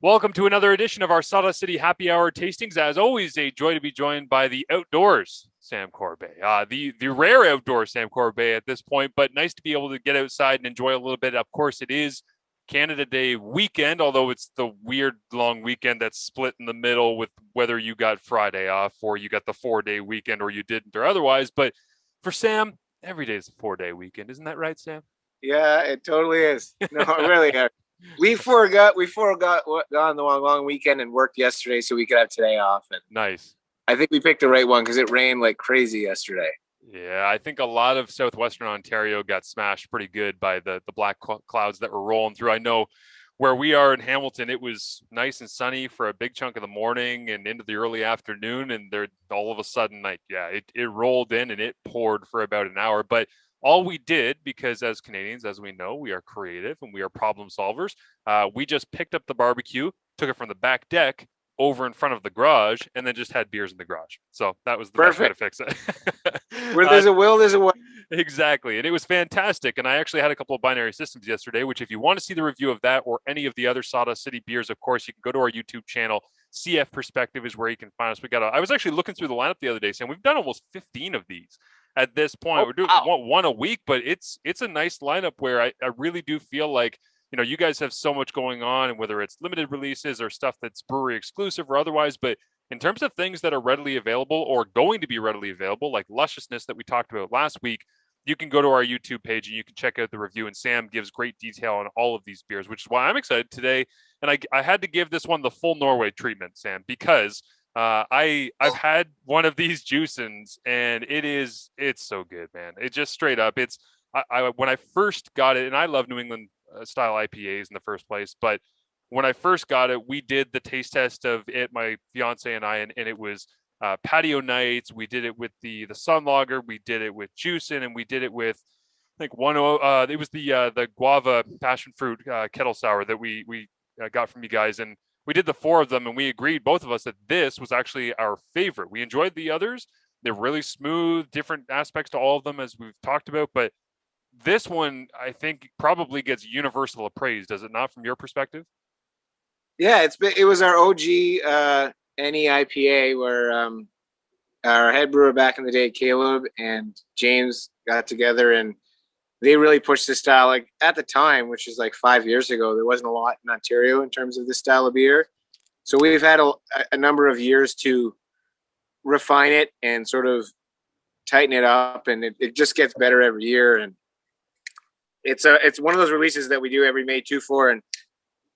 Welcome to another edition of our Sawdust City Happy Hour tastings. As always, a joy to be joined by the outdoors Sam Corbeil, the rare outdoor Sam Corbeil at this point, but nice to be able to get outside and enjoy a little bit. Of course, it is Canada Day weekend, although it's the weird long weekend that's split in the middle with whether you got Friday off or you got the 4-day weekend or you didn't or otherwise. But for Sam, every day is a 4-day weekend. Isn't that right, Sam? Yeah, it totally is. No, really. We forgot on the long weekend and worked yesterday so we could have today off. And Nice. I think we picked the right one because it rained like crazy yesterday. Yeah, I think a lot of southwestern Ontario got smashed pretty good by the black clouds that were rolling through. I know where we are in Hamilton, it was nice and sunny for a big chunk of the morning and into the early afternoon. And there, all of a sudden, like, yeah, it rolled in and it poured for about an hour. But all we did, because as Canadians, as we know, we are creative and we are problem solvers, we just picked up the barbecue, took it from the back deck over in front of the garage, and then just had beers in the garage. So that was the best way to fix it. Where there's a will, there's a way. Exactly. And it was fantastic. And I actually had a couple of binary systems yesterday, which if you want to see the review of that or any of the other Sawdust City beers, of course, you can go to our YouTube channel. CF Perspective is where you can find us. I was actually looking through the lineup the other day, saying we've done almost 15 of these at this point. We're doing one a week, but it's a nice lineup where I really do feel like, you know, you guys have so much going on, and whether it's limited releases or stuff that's brewery exclusive or otherwise, but in terms of things that are readily available or going to be readily available, like Lusciousness that we talked about last week, you can go to our YouTube page and you can check out the review. And Sam gives great detail on all of these beers, which is why I'm excited today. And I had to give this one the full Norway treatment, Sam, because I've had one of these Juicins and it's so good, man. It just straight up, when I first got it, and I love New England style IPAs in the first place, but when I first got it, we did the taste test of it, my fiance and I, and it was patio nights. We did it with the Sun Lager, we did it with Juicin, and we did it with, I think it was the guava passion fruit kettle sour that we got from you guys, and we did the 4 of them, and we agreed, both of us, that this was actually our favorite. We enjoyed the others; they're really smooth, different aspects to all of them, as we've talked about, but this one, I think, probably gets universal appraise, does it not, from your perspective? Yeah, it was our OG NE IPA where our head brewer back in the day, Caleb and James, got together and they really pushed this style. Like at the time, which is like 5 years ago, there wasn't a lot in Ontario in terms of this style of beer. So we've had a number of years to refine it and sort of tighten it up, and it just gets better every year. And it's one of those releases that we do every May 2-4, and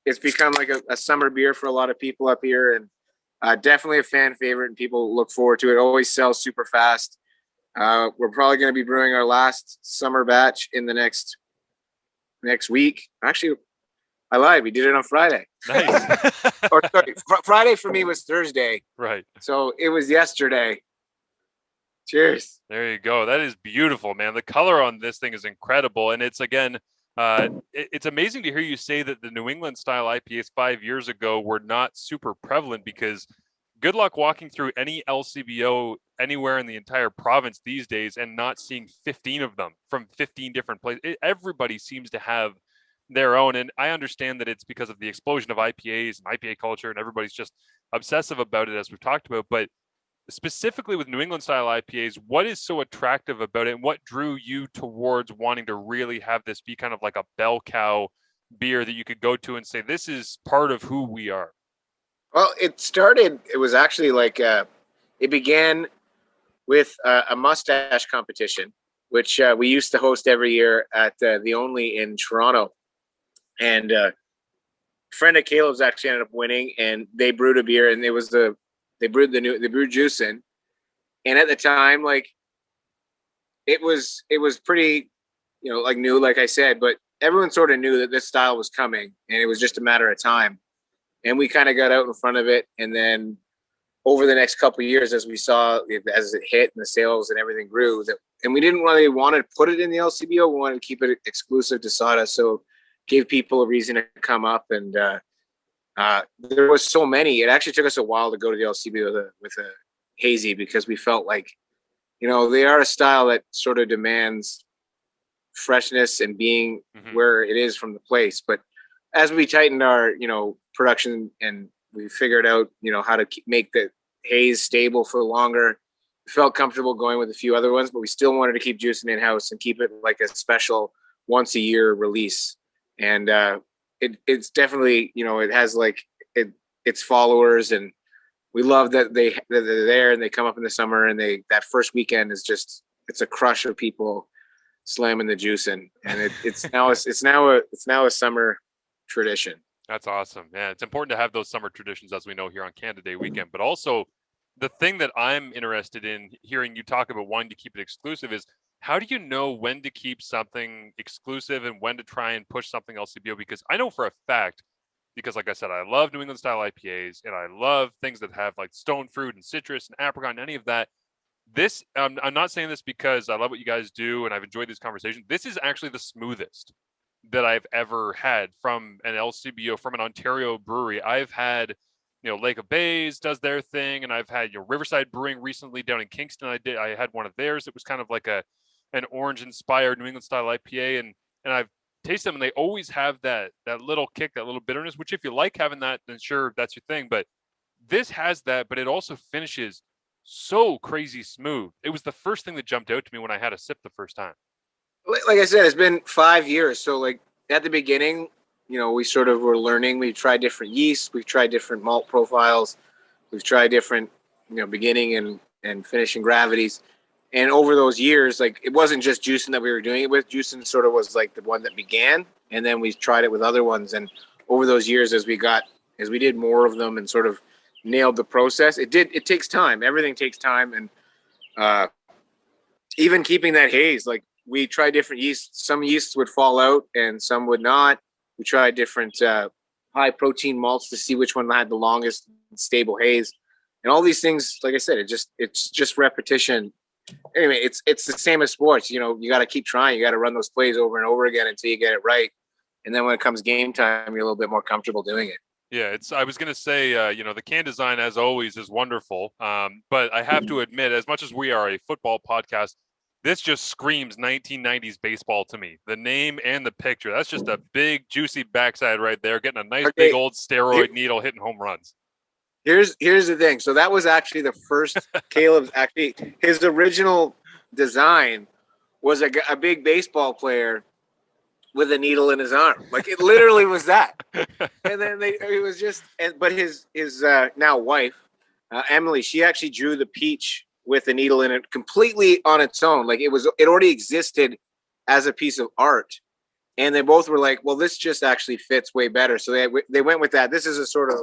it's become like a summer beer for a lot of people up here, and definitely a fan favorite, and people look forward to it. It always sells super fast. We're probably going to be brewing our last summer batch in the next week. Actually, I lied. We did it on Friday. Nice. Or sorry, Friday for me was Thursday. Right. So it was yesterday. Cheers. There you go. That is beautiful, man. The color on this thing is incredible. And it's, again, it's amazing to hear you say that the New England style IPAs 5 years ago were not super prevalent, because good luck walking through any LCBO anywhere in the entire province these days and not seeing 15 of them from 15 different places. Everybody seems to have their own. And I understand that it's because of the explosion of IPAs and IPA culture, and everybody's just obsessive about it, as we've talked about. But specifically with New England style IPAs, what is so attractive about it, and what drew you towards wanting to really have this be kind of like a bell cow beer that you could go to and say, this is part of who we are? Well, it was actually like, it began with a mustache competition, which we used to host every year at the Only in Toronto. And a friend of Caleb's actually ended up winning, and they brewed a beer, and they brewed Juicin. And at the time, like, it was pretty, like, new, like I said, but everyone sort of knew that this style was coming, and it was just a matter of time. And we kind of got out in front of it. And then over the next couple of years, as we saw, as it hit and the sales and everything grew, and we didn't really want to put it in the LCBO. We wanted to keep it exclusive to Sawdust, so give people a reason to come up. And there was so many. It actually took us a while to go to the LCBO with a hazy, because we felt like, they are a style that sort of demands freshness and being where it is from the place. But as we tightened our, production and we figured out, how to make the haze stable for longer, we felt comfortable going with a few other ones, but we still wanted to keep Juicin in-house and keep it like a special once a year release. And it's definitely, it has like its followers, and we love that they're there and they come up in the summer, and that first weekend is just, it's a crush of people slamming the Juicin, and it's now a summer tradition. That's awesome. Yeah, it's important to have those summer traditions, as we know here on Canada Day weekend. But also, the thing that I'm interested in hearing you talk about wanting to keep it exclusive is, how do you know when to keep something exclusive and when to try and push something else to be? Because I know for a fact, because like I said, I love New England style IPAs and I love things that have like stone fruit and citrus and apricot and any of that. This, I'm not saying this because I love what you guys do and I've enjoyed this conversation. This is actually the smoothest that I've ever had from an LCBO, from an Ontario brewery. I've had, Lake of Bays does their thing, and I've had, Riverside Brewing recently down in Kingston. I had one of theirs. It was kind of like an orange inspired New England style IPA, and I've tasted them, and they always have that little kick, that little bitterness, which if you like having that, then sure, that's your thing. But this has that, but it also finishes so crazy smooth. It was the first thing that jumped out to me when I had a sip the first time. Like I said, it's been 5 years. So like at the beginning, we sort of were learning. We've tried different yeasts. We've tried different malt profiles. We've tried different, beginning and finishing gravities. And over those years, like, it wasn't just Juicin that we were doing it with. Juicin sort of was like the one that began, and then we tried it with other ones. And over those years, as we did more of them and sort of nailed the process, it takes time. Everything takes time. And even keeping that haze, like, we tried different yeasts. Some yeasts would fall out and some would not. We tried different high protein malts to see which one had the longest stable haze. And all these things, like I said, it's just repetition. Anyway, it's the same as sports. You got to keep trying. You got to run those plays over and over again until you get it right. And then when it comes game time, you're a little bit more comfortable doing it. Yeah, I was going to say, the can design, as always, is wonderful. But I have to admit, as much as we are a football podcast, this just screams 1990s baseball to me. The name and the picture. That's just a big, juicy backside right there, getting a nice big old steroid needle hitting home runs. Here's the thing. So that was actually the first Caleb's his original design was a big baseball player with a needle in his arm. Like, it literally was that. And then but his now wife, Emily, she actually drew the peach with the needle in it completely on its own. Like, it already existed as a piece of art. And they both were like, well, this just actually fits way better. So they went with that. This is a sort of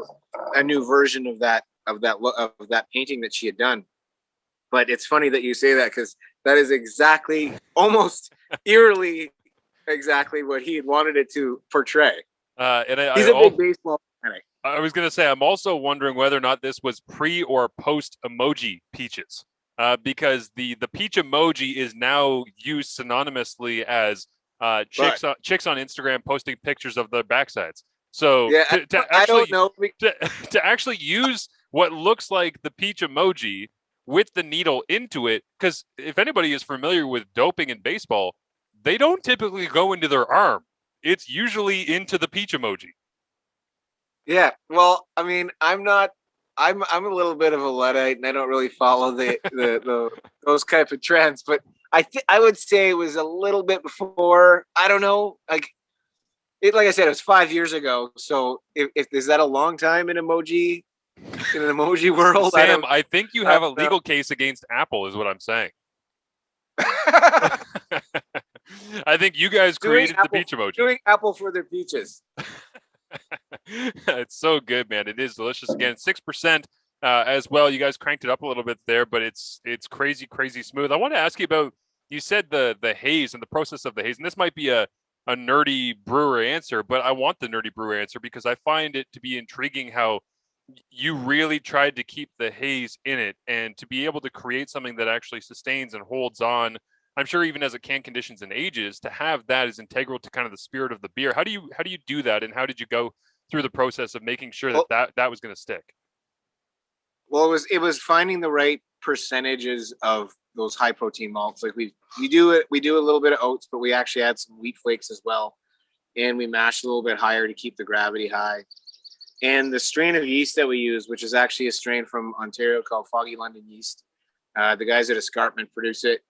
a new version of that painting that she had done. But it's funny that you say that, because that is exactly, almost eerily, exactly what he had wanted it to portray. He's a big baseball fan. I was going to say, I'm also wondering whether or not this was pre or post emoji peaches, because the peach emoji is now used synonymously as chicks on Instagram posting pictures of their backsides. So yeah, I don't know. To actually use what looks like the peach emoji with the needle into it, because if anybody is familiar with doping in baseball, they don't typically go into their arm. It's usually into the peach emoji. Yeah, well, I mean, I'm a little bit of a Luddite, and I don't really follow the those type of trends. But I would say it was a little bit before. I don't know. Like I said, it was 5 years ago. So if is that a long time in an emoji world? Sam, I think you have a legal case against Apple, is what I'm saying. I think you guys created the peach emoji. Doing Apple for their peaches. It's so good, man. It is delicious. Again, 6% as well. You guys cranked it up a little bit there, but it's crazy, crazy smooth. I want to ask you about, you said the haze and the process of the haze, and this might be a nerdy brewer answer, but I want the nerdy brewer answer because I find it to be intriguing how you really tried to keep the haze in it and to be able to create something that actually sustains and holds on. I'm sure even as it can conditions and ages, to have that is integral to kind of the spirit of the beer. How do you do that, and how did you go through the process of making sure that was going to stick? Well, it was finding the right percentages of those high protein malts. Like we do a little bit of oats, but we actually add some wheat flakes as well. and we mash a little bit higher to keep the gravity high. And the strain of yeast that we use, which is actually a strain from Ontario called Foggy London yeast, the guys at Escarpment produce it.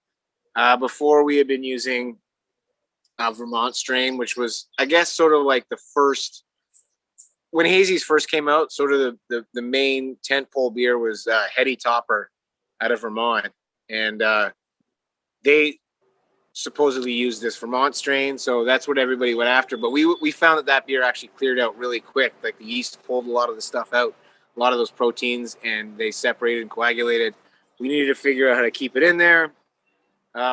Before we had been using a Vermont strain, which was, I guess, sort of like the first, when hazies first came out, sort of the main tentpole beer was Heady Topper out of Vermont. And they supposedly used this Vermont strain, so that's what everybody went after. But we found that beer actually cleared out really quick. Like the yeast pulled a lot of the stuff out, a lot of those proteins, and they separated and coagulated. We needed to figure out how to keep it in there.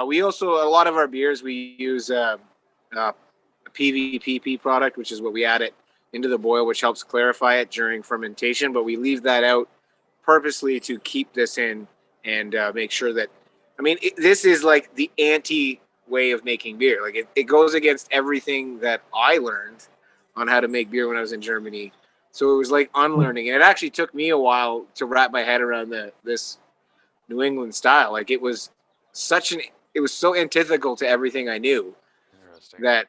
We also, a lot of our beers, we use a PVPP product, which is what we add it into the boil, which helps clarify it during fermentation. But we leave that out purposely to keep this in and make sure that, I mean, this is like the anti way of making beer. Like it goes against everything that I learned on how to make beer when I was in Germany. So it was like unlearning. And it actually took me a while to wrap my head around this New England style. Like it was so antithetical to everything I knew that,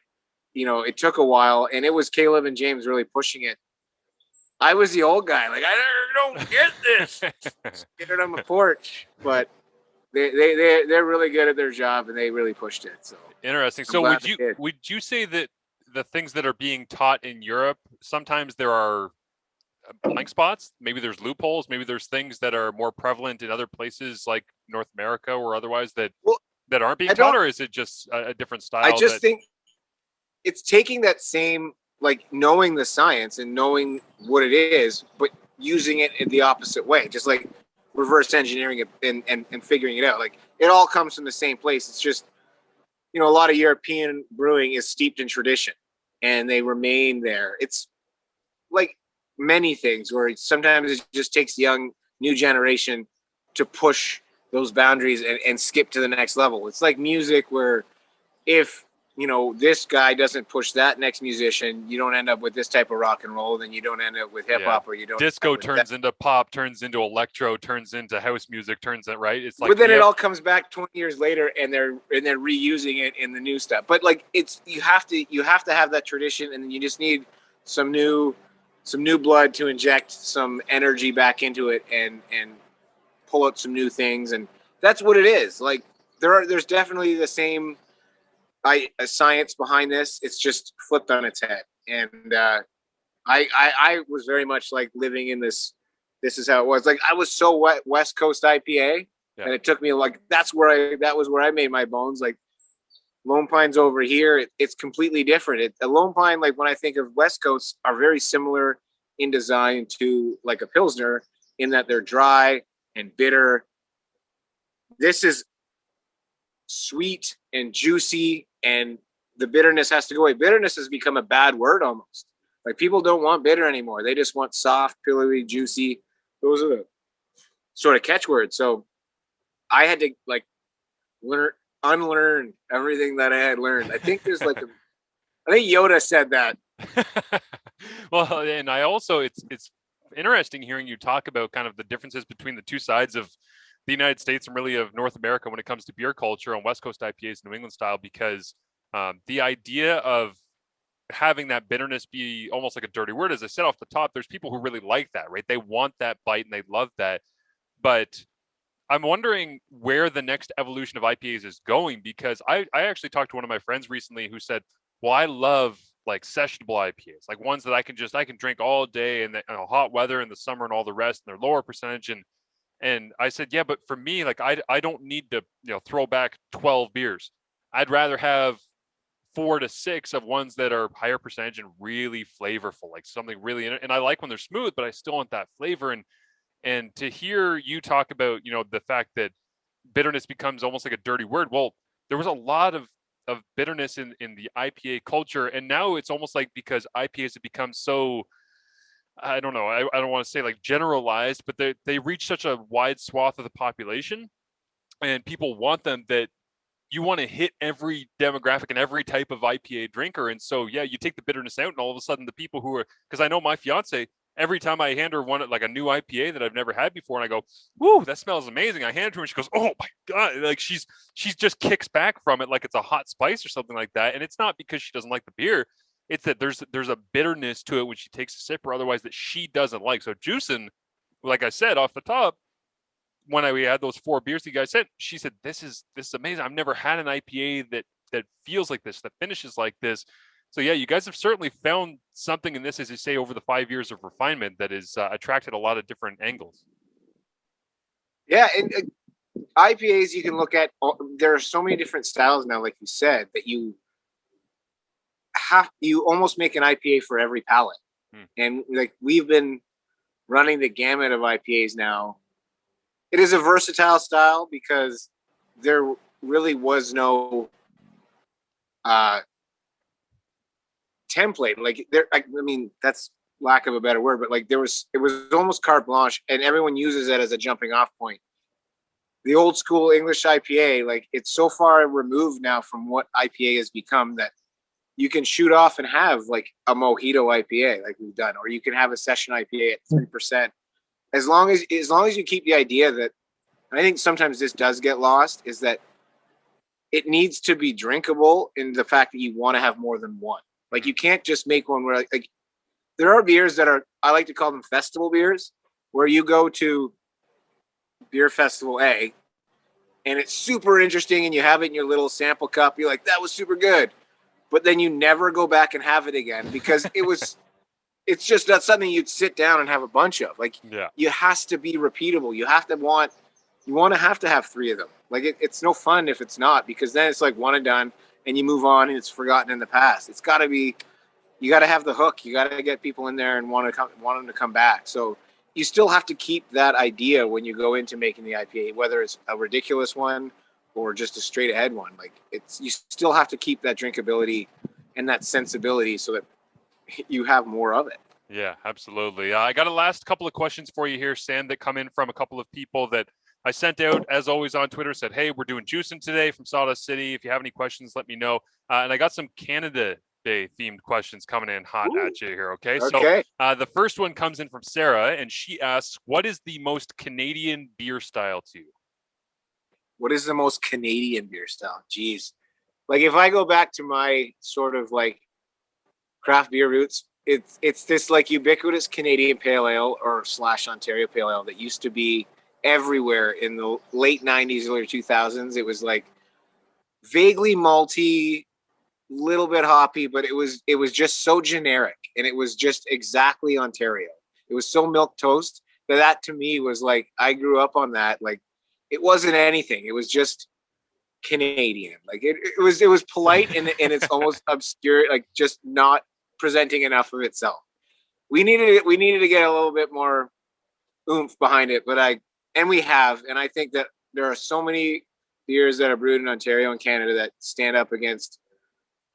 you know, it took a while, and it was Caleb and James really pushing it. I was the old guy. Like, I don't get this. Get it on the porch. But they're really good at their job, and they really pushed it. So interesting. So would you say that the things that are being taught in Europe, sometimes there are blank spots? Maybe there's loopholes. Maybe there's things that are more prevalent in other places like North America or otherwise that aren't being taught, or is it just a different style? I just think it's taking that same, like, knowing the science and knowing what it is, but using it in the opposite way, just like reverse engineering it and figuring it out. Like, it all comes from the same place. It's just, you know, a lot of European brewing is steeped in tradition and they remain there. It's like many things where sometimes it just takes the young new generation to push those boundaries and skip to the next level. It's like music where if, you know, this guy doesn't push that next musician, you don't end up with this type of rock and roll, then you don't end up with hip hop, or you don't. Disco turns into pop, turns into electro, turns into house music, turns it right. It's like, but then it all comes back 20 years later, and they're reusing it in the new stuff. But like, it's you have to have that tradition, and you just need some new blood to inject some energy back into it and pull out some new things, and that's what it is. Like there's definitely the same a science behind this. It's just flipped on its head. And I was very much like living in this is how it was. Like I was so West Coast IPA, and it took me like that was where I made my bones. Like Lone Pine's over here, it's completely different. A Lone Pine, like when I think of West Coast, are very similar in design to like a Pilsner in that they're dry and bitter. This is sweet and juicy, and the bitterness has to go away. Bitterness has become a bad word almost. Like people don't want bitter anymore. They just want soft, pillowy, juicy. Those are the sort of catchwords. So I had to like unlearn everything that I had learned. I think there's like I think Yoda said that. Well, and I also it's interesting hearing you talk about kind of the differences between the two sides of the United States and really of North America when it comes to beer culture on West Coast IPAs, New England style, because the idea of having that bitterness be almost like a dirty word, as I said off the top, there's people who really like that, right? They want that bite and they love that. But I'm wondering where the next evolution of IPAs is going, because I actually talked to one of my friends recently who said, well, I love like sessionable IPAs, like ones that I can drink all day and hot weather in the summer and all the rest, and they're lower percentage. And I said, yeah, but for me, like I don't need to, throw back 12 beers. I'd rather have 4 to 6 of ones that are higher percentage and really flavorful, like something really, and I like when they're smooth, but I still want that flavor. And to hear you talk about, the fact that bitterness becomes almost like a dirty word. Well, there was a lot of bitterness in the IPA culture. And now it's almost like, because IPAs have become so, I don't know, I don't want to say like generalized, but they reach such a wide swath of the population, and people want them, that you want to hit every demographic and every type of IPA drinker. And so, yeah, you take the bitterness out, and all of a sudden the people who are, because I know my fiance, every time I hand her one, like a new IPA that I've never had before, and I go, "Woo, that smells amazing." I hand it to her, and she goes, "Oh my God." Like she's just kicks back from it like it's a hot spice or something like that. And it's not because she doesn't like the beer. It's that there's a bitterness to it when she takes a sip, or otherwise that she doesn't like. So Juicin, like I said off the top, when we had those 4 beers you guys said, she said, this is amazing. I've never had an IPA that feels like this, that finishes like this. So yeah, you guys have certainly found something in this, as you say, over the 5 years of refinement that has attracted a lot of different angles. Yeah, and IPAs you can look at. There are so many different styles now, like you said, that you almost make an IPA for every palate. And like we've been running the gamut of IPAs now. It is a versatile style because there really was no template. Like there, I mean, that's lack of a better word, but like it was almost carte blanche, and everyone uses it as a jumping off point. The old school English IPA, like it's so far removed now from what IPA has become that you can shoot off and have like a mojito IPA like we've done, or you can have a session IPA at 3%. As long as you keep the idea that, and I think sometimes this does get lost, is that it needs to be drinkable in the fact that you want to have more than one. Like you can't just make one where like there are beers that are, I like to call them festival beers, where you go to Beer Festival A and it's super interesting and you have it in your little sample cup. You're like, that was super good. But then you never go back and have it again because it's just not something you'd sit down and have a bunch of. Like, you has to be repeatable. You have to have 3 of them. Like it's no fun if it's not, because then it's like one and done and you move on and it's forgotten in the past. It's got to be, you got to have the hook. You got to get people in there and want them to come back. So you still have to keep that idea when you go into making the IPA, whether it's a ridiculous one or just a straight ahead one. Like you still have to keep that drinkability and that sensibility so that you have more of it. Yeah, absolutely. I got a last couple of questions for you here, Sam, that come in from a couple of people that I sent out, as always, on Twitter. Said, hey, we're doing Juicin today from Sawdust City. If you have any questions, let me know. And I got some Canada Day themed questions coming in hot at you here. Okay. So the first one comes in from Sarah, and she asks, what is the most Canadian beer style to you? What is the most Canadian beer style? Jeez. Like if I go back to my sort of like craft beer roots, it's this like ubiquitous Canadian pale ale or / Ontario pale ale that used to be everywhere in the late 90s, early 2000s. It was like vaguely malty, little bit hoppy, but it was just so generic, and it was just exactly Ontario. It was so milk toast that to me was like, I grew up on that. Like it wasn't anything. It was just Canadian. Like it was polite and it's almost obscure, like just not presenting enough of itself. We needed to get a little bit more oomph behind it, and we have, and I think that there are so many beers that are brewed in Ontario and Canada that stand up against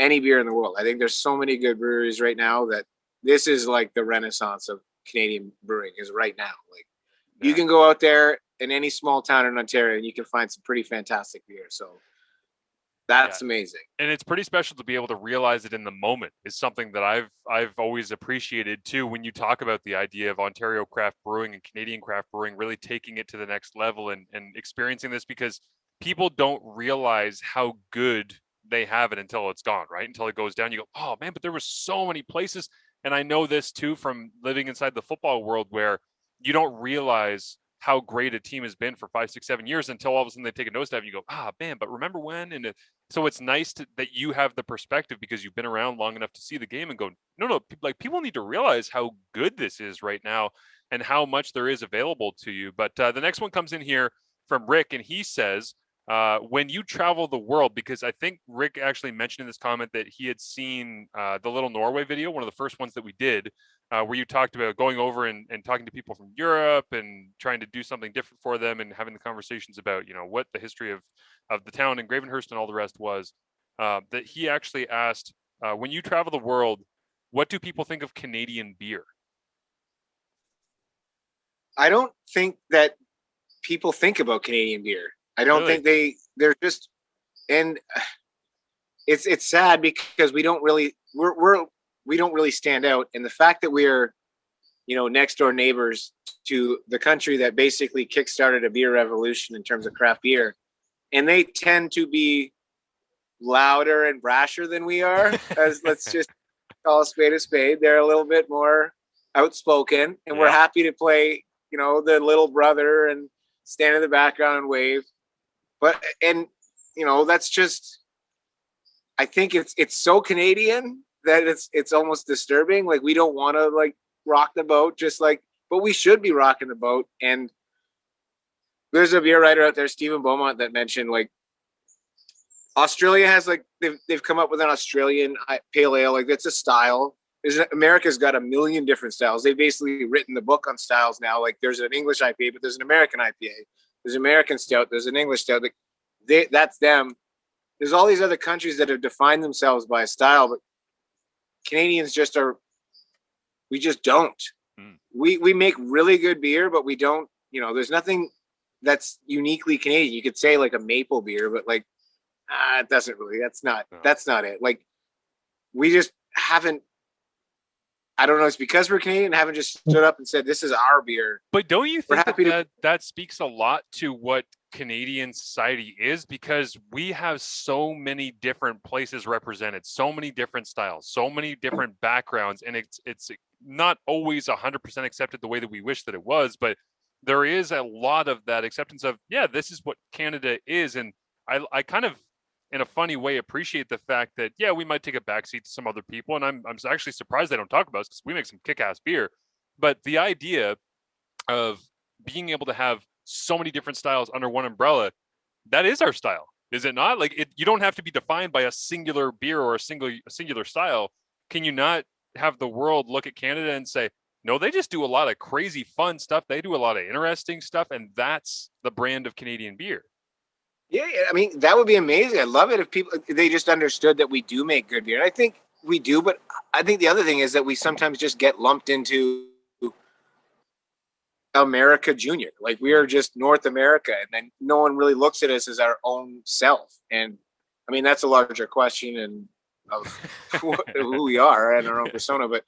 any beer in the world. I think there's so many good breweries right now that this is like the renaissance of Canadian brewing is right now. Like you can go out there in any small town in Ontario and you can find some pretty fantastic beer. So that's amazing. And it's pretty special to be able to realize it in the moment is something that I've always appreciated too, when you talk about the idea of Ontario craft brewing and Canadian craft brewing, really taking it to the next level and experiencing this, because people don't realize how good they have it until it's gone, right? Until it goes down. You go, oh man, but there was so many places. And I know this too from living inside the football world, where you don't realize how great a team has been for 5, 6, 7 years until all of a sudden they take a nosedive and you go, man, but remember when? And so it's nice that you have the perspective because you've been around long enough to see the game and go, no, like people need to realize how good this is right now and how much there is available to you. But the next one comes in here from Rick, and he says, when you travel the world, because I think Rick actually mentioned in this comment that he had seen the Little Norway video, one of the first ones that we did, where you talked about going over and talking to people from Europe and trying to do something different for them and having the conversations about, what the history of the town and Gravenhurst and all the rest was, that he actually asked, when you travel the world, what do people think of Canadian beer? I don't think that people think about Canadian beer. I don't think they're just, and it's sad because we don't really stand out. And the fact that we're, next door neighbors to the country that basically kickstarted a beer revolution in terms of craft beer, and they tend to be louder and brasher than we are. Let's just call a spade a spade. They're a little bit more outspoken, and we're happy to play, the little brother and stand in the background and wave. But that's just, I think it's so Canadian that it's almost disturbing. Like, we don't want to like rock the boat, but we should be rocking the boat. And there's a beer writer out there, Stephen Beaumont, that mentioned like Australia has like they've come up with an Australian pale ale. Like, that's a style. America's got a million different styles. They've basically written the book on styles now. Like, there's an English IPA, but there's an American IPA. There's an American stout. There's an English stout. Like, that's them. There's all these other countries that have defined themselves by a style, but Canadians we just don't. We make really good beer, but we don't, there's nothing that's uniquely Canadian. You could say like a maple beer, but like, it doesn't really, that's not it. Like, we just haven't, I don't know. It's because we're Canadian, haven't just stood up and said, this is our beer. But don't you think that speaks a lot to what Canadian society is? Because we have so many different places represented, so many different styles, so many different backgrounds. And it's not always 100% accepted the way that we wish that it was, but there is a lot of that acceptance of, this is what Canada is. And I kind of, in a funny way, appreciate the fact that, we might take a backseat to some other people. And I'm actually surprised they don't talk about us, because we make some kick-ass beer. But the idea of being able to have so many different styles under one umbrella, that is our style, is it not? Like, you don't have to be defined by a singular beer or a singular style. Can you not have the world look at Canada and say, no, they just do a lot of crazy fun stuff. They do a lot of interesting stuff. And that's the brand of Canadian beer. Yeah, I mean, that would be amazing. I'd love it if they just understood that we do make good beer. And I think we do, but I think the other thing is that we sometimes just get lumped into America Junior. Like, we are just North America, and then no one really looks at us as our own self. And I mean, that's a larger question of who we are and our own persona. But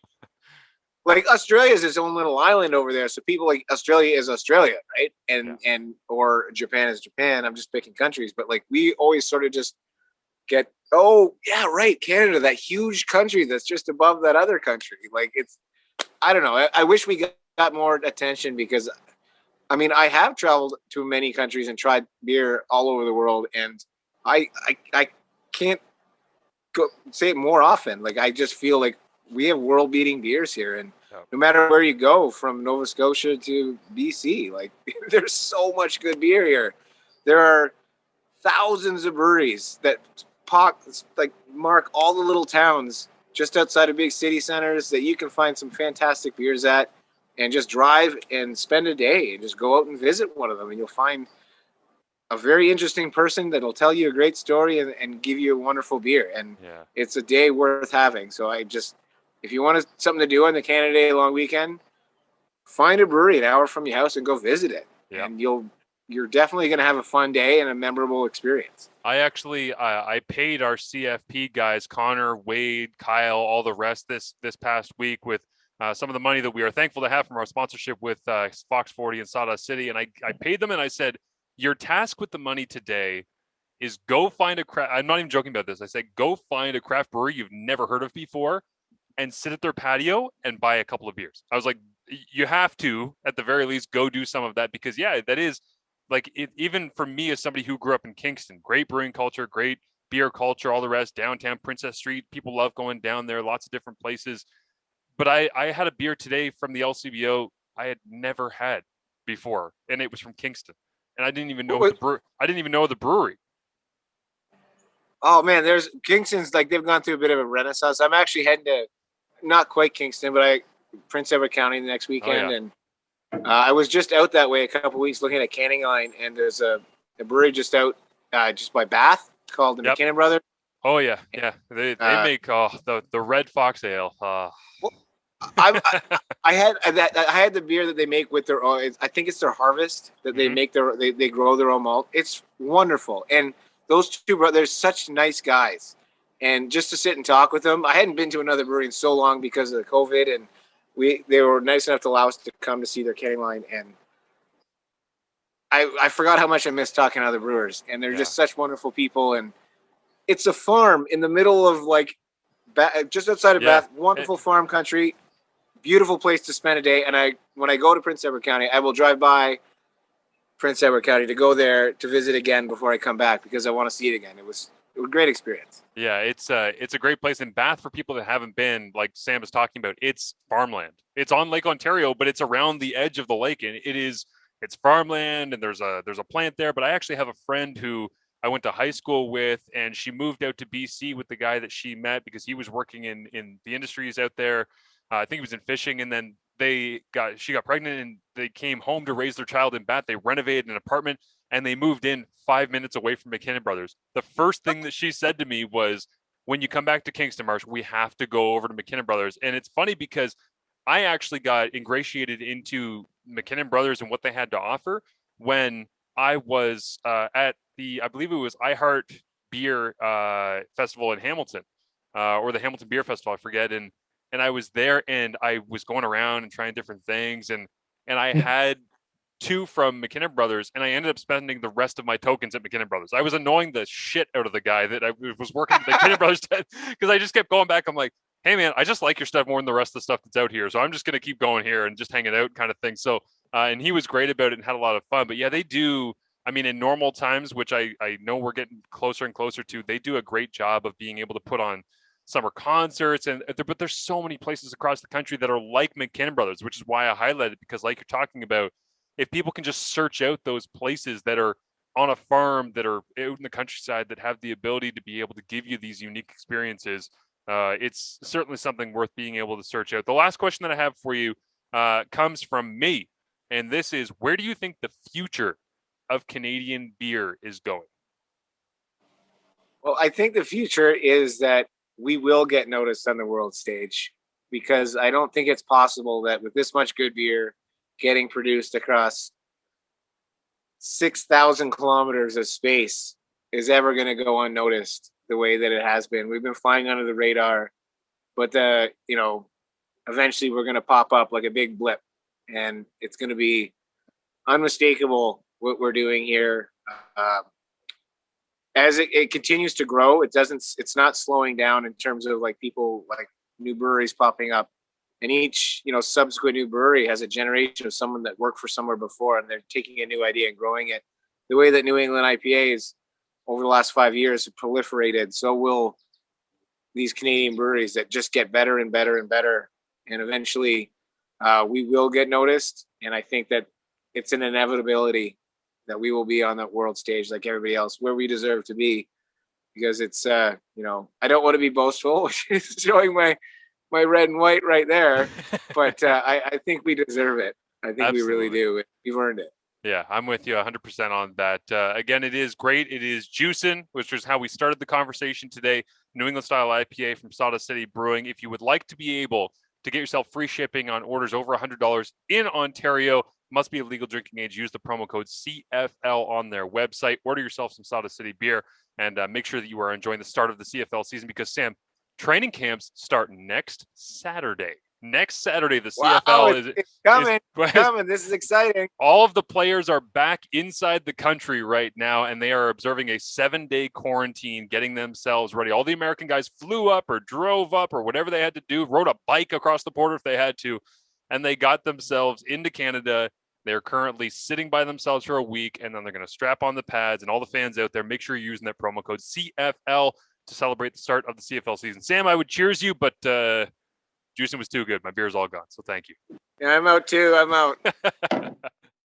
like, Australia is its own little island over there, so people like Australia is Australia, right? And or Japan is Japan. I'm just picking countries, but like, we always sort of just get, oh yeah, right, Canada, that huge country that's just above that other country. Like, I don't know. I wish we got more attention, because I mean, I have traveled to many countries and tried beer all over the world, and I can't say it more often. Like, I just feel like we have world-beating beers here, and no matter where you go, from Nova Scotia to BC, like, there's so much good beer here. There are thousands of breweries that mark all the little towns just outside of big city centers that you can find some fantastic beers at, and just drive and spend a day and just go out and visit one of them, and you'll find a very interesting person that'll tell you a great story and give you a wonderful beer. And it's a day worth having. So if you want something to do on the Canada Day long weekend, find a brewery an hour from your house and go visit it. Yeah. And you're definitely going to have a fun day and a memorable experience. I actually, I paid our CFP guys, Connor, Wade, Kyle, all the rest this past week with some of the money that we are thankful to have from our sponsorship with Fox 40 and Sawdust City. And I paid them, and I said, your task with the money today is go find a craft. I'm not even joking about this. I said, go find a craft brewery you've never heard of before and sit at their patio and buy a couple of beers. I was like, you have to, at the very least, go do some of that, because that is like, even for me as somebody who grew up in Kingston, great brewing culture, great beer culture, all the rest, downtown Princess Street, people love going down there, lots of different places. But I had a beer today from the LCBO I had never had before, and it was from Kingston, and I didn't even know the brewery. Oh man, there's Kingston's, like, they've gone through a bit of a renaissance. I'm actually heading to, not quite Kingston, but Prince Edward County the next weekend, and I was just out that way a couple of weeks looking at a canning line, and there's a brewery just out just by Bath called the McKinnon Brothers. Oh yeah, they make the Red Fox Ale. I had the beer that they make with their own. I think it's their harvest that they make they grow their own malt. It's wonderful, and those two brothers, they're such nice guys. And just to sit and talk with them, I hadn't been to another brewery in so long because of the COVID, and they were nice enough to allow us to come to see their canning line. And I forgot how much I missed talking to other brewers, and they're just such wonderful people. And it's a farm in the middle of like just outside of Yeah. Bath. Wonderful farm country, beautiful place to spend a day. And when I go to Prince Edward County, I will drive by Prince Edward County to go there to visit again before I come back because I want to see it again. It was a great experience. Yeah, it's a great place in Bath for people that haven't been, like Sam is talking about. It's farmland. It's on Lake Ontario, but it's around the edge of the lake, and it's farmland, and there's a plant there. But I actually have a friend who I went to high school with, and she moved out to BC with the guy that she met because he was working in the industries out there. I think he was in fishing, and then she got pregnant, and they came home to raise their child in Bath. They renovated an apartment, and they moved in 5 minutes away from McKinnon Brothers. The first thing that she said to me was, when you come back to Kingston, Marsh, we have to go over to McKinnon Brothers. And it's funny because I actually got ingratiated into McKinnon Brothers and what they had to offer when I was at I believe it was iHeart Beer Festival in Hamilton, or the Hamilton Beer Festival, I forget. And I was there, and I was going around and trying different things, and I had two from McKinnon Brothers, and I ended up spending the rest of my tokens at McKinnon Brothers. I was annoying the shit out of the guy that I was working at McKinnon Brothers because I just kept going back. I'm like, hey man, I just like your stuff more than the rest of the stuff that's out here, so I'm just gonna keep going here and just hanging out, kind of thing. So, and he was great about it and had a lot of fun. But yeah, they do. I mean, in normal times, which I know we're getting closer and closer to, they do a great job of being able to put on summer concerts, but there's so many places across the country that are like McKinnon Brothers, which is why I highlighted it, because like you're talking about, if people can just search out those places that are on a farm, that are out in the countryside, that have the ability to be able to give you these unique experiences, it's certainly something worth being able to search out. The last question that I have for you comes from me, and this is, where do you think the future of Canadian beer is going? Well, I think the future is that we will get noticed on the world stage, because I don't think it's possible that with this much good beer getting produced across 6,000 kilometers of space is ever going to go unnoticed the way that it has been. We've been flying under the radar, but eventually we're going to pop up like a big blip, and it's going to be unmistakable what we're doing here. As it continues to grow, it's not slowing down in terms of like people, like new breweries popping up, and each subsequent new brewery has a generation of someone that worked for somewhere before, and they're taking a new idea and growing it. The way that New England IPAs over the last 5 years have proliferated, so will these Canadian breweries that just get better and better and better, and eventually we will get noticed. And I think that it's an inevitability that we will be on that world stage like everybody else, where we deserve to be, because it's I don't want to be boastful, showing my red and white right there, but I think we deserve it. I think Absolutely. We really do. We've earned it. Yeah, I'm with you 100% on that. Again, it is great. It is Juicin, which is how we started the conversation today. New England style IPA from Sawdust City Brewing. If you would like to be able to get yourself free shipping on orders over $100 in Ontario, must be of legal drinking age. Use the promo code CFL on their website. Order yourself some Sawdust City beer, and make sure that you are enjoying the start of the CFL season, because, Sam, training camps start next Saturday. Next Saturday, the CFL it's coming. It's coming. This is exciting. All of the players are back inside the country right now, and they are observing a 7-day quarantine, getting themselves ready. All the American guys flew up or drove up or whatever they had to do, rode a bike across the border if they had to, and they got themselves into Canada. They're currently sitting by themselves for a week, and then they're going to strap on the pads. And all the fans out there, make sure you're using that promo code CFL to celebrate the start of the CFL season. Sam, I would cheers you, but Juicin was too good. My beer's all gone, so thank you. Yeah, I'm out too. I'm out.